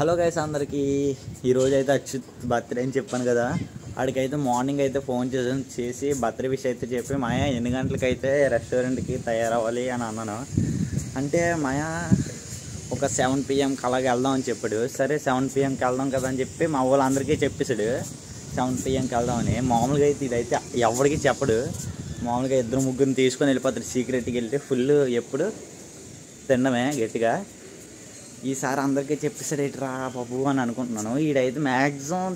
Hello guys అందరికీ ఈరోజు అయితే అచ్యుత్ బర్త్డే అని చెప్పాను కదా. ఆడికైతే మార్నింగ్ అయితే ఫోన్ చేసి బర్త్డే విష్ అయితే చెప్పి మాయా ఎన్ని గంటలకైతే రెస్టారెంట్కి తయారవ్వాలి అని అన్నాను. అంటే మాయా ఒక 7 PM అలాగే వెళ్దాం అని చెప్పాడు. సరే 7 PMకి వెళ్దాం కదా అని చెప్పి మా వాళ్ళందరికీ చెప్పేశాడు 7 PMకి వెళ్దామని. మామూలుగా అయితే ఇదైతే ఎవరికి చెప్పడు. మామూలుగా 2-3 తీసుకొని వెళ్ళిపోతాడు సీక్రెట్కి. వెళ్తే ఫుల్ ఎప్పుడు తినడమే గట్టిగా. ఈసారి అందరికీ చెప్పేసాడు ఏంటి రా బాబు అని అనుకుంటున్నాను. ఈడైతే మ్యాక్సిమం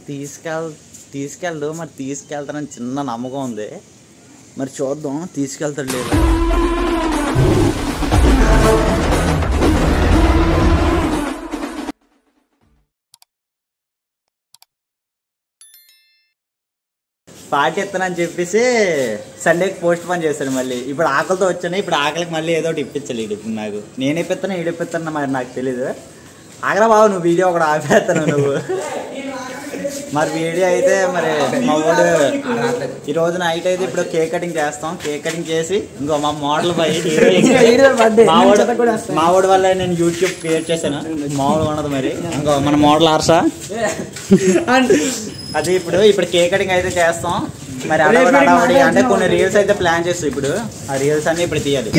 తీసుకెళ్ళడు. మరి తీసుకెళ్తానని చిన్న నమ్మకం ఉంది. మరి చూద్దాం తీసుకెళ్తాడు లేదు. పార్టీ ఇస్తానని చెప్పేసి సండేకి పోస్ట్ పోన్ చేశాడు. మళ్ళీ ఇప్పుడు ఆకలితో వచ్చాను. ఇప్పుడు ఆకలికి మళ్ళీ ఏదో ఒకటి ఇప్పించాలి. ఇప్పుడు నాకు నేను ఇప్పిస్తాను ఈడిప్పిస్తాను మరి నాకు తెలీదు. ఆగరా బాబు నువ్వు వీడియో ఒకటి ఆపేస్తాను నువ్వు. మరి వీడియో అయితే మరి మా వాడు ఈరోజు నైట్ అయితే ఇప్పుడు కేక్ కటింగ్ చేస్తాం. కేక్ కటింగ్ చేసి ఇంకో మా మోడల్ బై మావాడి వల్ల నేను యూట్యూబ్ క్రియేట్ చేశాను. మామూలుగా ఉండదు మరి. ఇంకో మన మోడల్ ఆర్సా అది ఇప్పుడు కేక్ కటింగ్ అయితే చేస్తాం. మరి అడవడి అంటే కొన్ని రీల్స్ అయితే ప్లాన్ చేస్తాం. ఇప్పుడు ఆ రీల్స్ అన్ని ఇప్పుడు తీయాలి.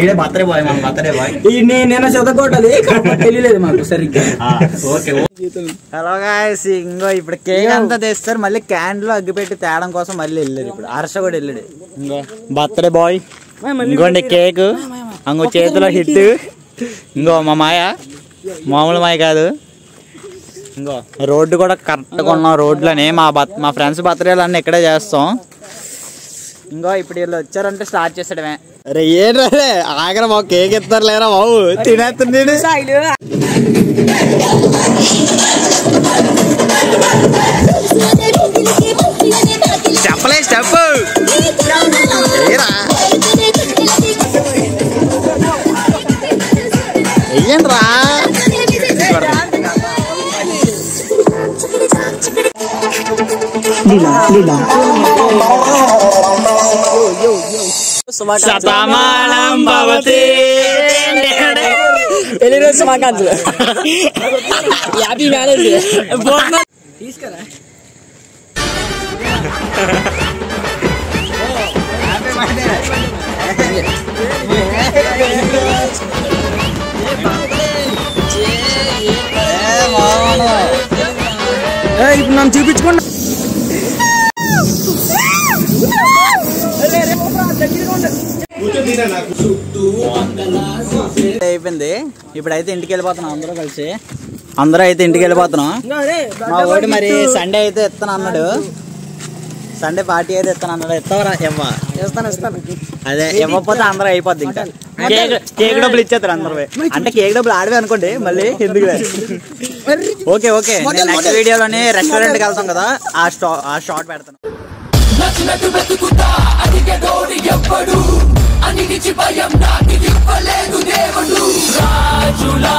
ఈడే బర్త్డే బాయ్ మన బర్త్డే బాయ్ నేను చదువుకోవట్లేదు తెలియలేదు మాకు సరిగ్గా. ఓకే హలో గాయ్స్ ఇంకో ఇప్పుడు కేక్ అంతా తెస్తారు. మళ్ళీ క్యాండిల్ అగ్గిపెట్టి తేడం కోసం మళ్ళీ వెళ్ళాడు. ఇప్పుడు హర్ష కూడా వెళ్ళాడు. ఇంకో బర్త్డే బాయ్ ఇంకోండి కేక్. ఇంకో చేతిలో హిట్. ఇంకో మా మాయ మామూలు మాయ కాదు. ఇంకో రోడ్డు కూడా కరెక్ట్గా ఉన్నాం. రోడ్లోనే మా ఫ్రెండ్స్ బర్త్డేలు అన్నీ ఇక్కడే చేస్తాం. ఇంకో ఇప్పుడు వీళ్ళు వచ్చారంటే స్టార్ట్ చేసాడమే. అరే ఏంటే ఆగరా బాబు కేక్ ఇస్తారు లేరా బాబు తినేస్తుంది. చెప్పలే స్టెప్ వెయ్యండి రా. శతమానం భవతి శుభాకాంక్షలు. హ్యాపీ మ్యారేజ్ తీసుకురా. ఇప్పుడు నన్ను చూపించుకోండి. అయిపోయింది. ఇప్పుడైతే ఇంటికి వెళ్ళిపోతున్నాం అందరూ అయితే ఇంటికి వెళ్ళిపోతున్నాం. మా వాడు మరి సండే అయితే ఇస్తాను అన్నాడు. సండే పార్టీ అయితే ఇస్తాను అన్నాడు. ఇస్తావరా ఇవ్వా అదే ఇవ్వకపోతే అందరూ అయిపోద్ది. ఇంకా కేక్ డబ్బులు ఇచ్చేస్తారు అందరూ. అంటే కేక్ డబ్బులు ఆడవే అనుకోండి మళ్ళీ ఎందుకు. ఓకే ఓకే నెక్స్ట్ వీడియోలోని రెస్టారెంట్కి వెళ్తాం కదా ఆ షార్ట్ పెడతాను. అనిగిచి భయం నాకు ఇవ్వలేదు దేవుడు రాజులా